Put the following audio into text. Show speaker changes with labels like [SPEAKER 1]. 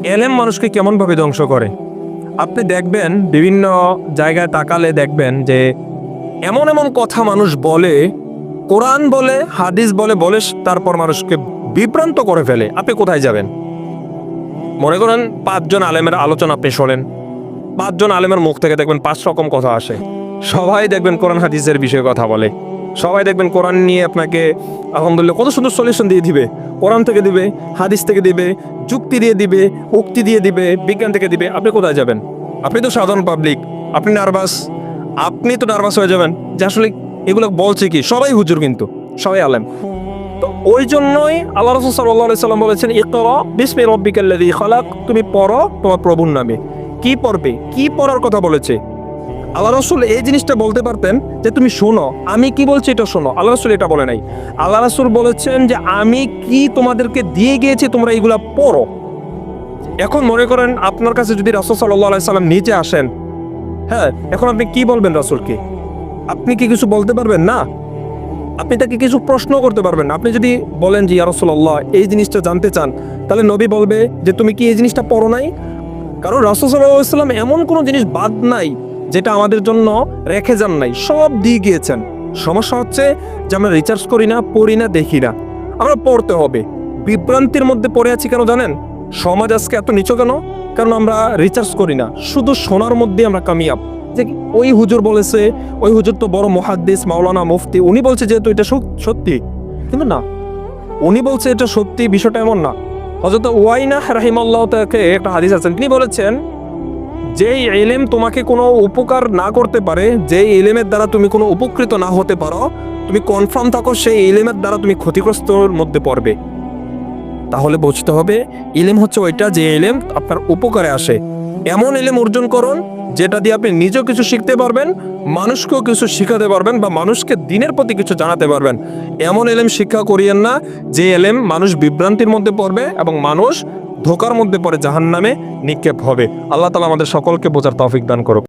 [SPEAKER 1] এলেম মানুষকে কেমনভাবে ধ্বংস করে। আপনি দেখবেন বিভিন্ন জায়গায় তাকালে দেখবেন যে এমন এমন কথা মানুষ বলে, কোরআন বলে, হাদিস বলে বলে তারপর মানুষকে বিভ্রান্ত করে ফেলে। আপনি কোথায় যাবেন? মনে করেন 5 জন আলেমের আলোচনা আপনি শোনেন, 5 জন আলেমের মুখ থেকে দেখবেন 5 রকম কথা আসে। সবাই দেখবেন কোরআন হাদিসের বিষয়ে কথা বলে, সবাই দেখবেন কোরআন নিয়ে আপনাকে আলহামদুলিল্লাহ কত সুন্দর সলিউশন দিয়ে দিবে। কোরআন থেকে দিবে, হাদিস থেকে দিবে, যুক্তি দিয়ে দিবে, উক্তি দিয়ে দিবে, বিজ্ঞান থেকে দিবে। আপনি কোথায় যাবেন? আপনি তো সাধারণ পাবলিক, আপনি নার্ভাস, আপনি তো নার্ভাস হয়ে যাবেন যে আসলে এগুলো বলছে কি। সবাই হুজুর কিন্তু সবাই আলেম। তো ওই জন্যই আল্লাহ রাসূল সাল্লাল্লাহু আলাইহি সাল্লাম বলেছেন, ইকরা বিসমি রাব্বিকাল্লাযী খালাক, তুমি পড়ো তোমার প্রভুর নামে। কি পড়বে? কি পড়ার কথা বলেছে? আল্লাহ রাসূল এই জিনিসটা বলতে পারতেন যে তুমি শোনো, আমি কি বলছি এটা শোনো। আল্লাহ রাসূল এটা বলে নাই। আল্লাহ রাসূল বলেছেন যে আমি কি তোমাদেরকে দিয়ে গিয়েছি, তোমরা এগুলা পড়ো। এখন মনে করেন আপনার কাছে যদি রাসূল সাল্লাল্লাহু আলাইহি সাল্লাম নিচে আসেন, হ্যাঁ, এখন আপনি কি বলবেন রাসূলকে? আপনি কি কিছু বলতে পারবেন না? আপনি তাকে কিছু প্রশ্ন করতে পারবেন না। আপনি যদি বলেন যে ইয়া রাসূলুল্লাহ এই জিনিসটা জানতে চান, তাহলে নবী বলবে যে তুমি কি এই জিনিসটা পড়ো নাই? কারণ রাসূল সাল্লাল্লাহু আলাইহি সাল্লাম এমন কোনো জিনিস বাদ নাই যেটা আমাদের জন্য রেখে যান নাই, সব দিয়ে গিয়েছেন। সমস্যা হচ্ছে যে আমরা রিসার্চ করি না, পড়ি না, দেখি না। আমরা পড়তে হবে। বিভ্রান্তির মধ্যে পড়ে আছি কেন জানেন? সমাজ আজকে এত নিচু কেন? কারণ আমরা রিসার্চ করি না, শুধু শোনার মধ্যে আমরা কামিয়াব। যে ওই হুজুর বলেছে, ওই হুজুর তো বড় মুহাদ্দিস, মাওলানা, মুফতি, উনি বলছে যেহেতু এটা সত্যি। কিন্তু না, উনি বলছে এটা সত্যি, বিষয়টা এমন না। হযরত ওয়াইনা রাহিমাহুল্লাহ তাকে একটা হাদিস আছেন, তিনি বলেছেন যেই ইলম তোমাকে কোনো উপকার না করতে পারে, যেই ইলমের দ্বারা তুমি কোনো উপকৃত না হতে পারো, তুমি কনফার্ম থাকো সেই ইলমের দ্বারা তুমি ক্ষতিগ্রস্তর মধ্যে পড়বে। তাহলে বুঝতে হবে ইলম হচ্ছে ওইটা যে ইলম আপনার উপকারে আসে। এমন ইলম অর্জন করুন যেটা দিয়ে আপনি নিজেও কিছু শিখতে পারবেন, মানুষকেও কিছু শিখাতে পারবেন, বা মানুষকে দিনের প্রতি কিছু জানাতে পারবেন। এমন ইলম শিক্ষা করিয়েন না যে ইলম মানুষ বিভ্রান্তির মধ্যে পড়বে এবং মানুষ ধোঁকার মধ্যে পড়ে জাহান্নামে নিক্ষেপ হবে। আল্লাহ তাআলা আমাদের সকলকে বোঝার তৌফিক দান করুক।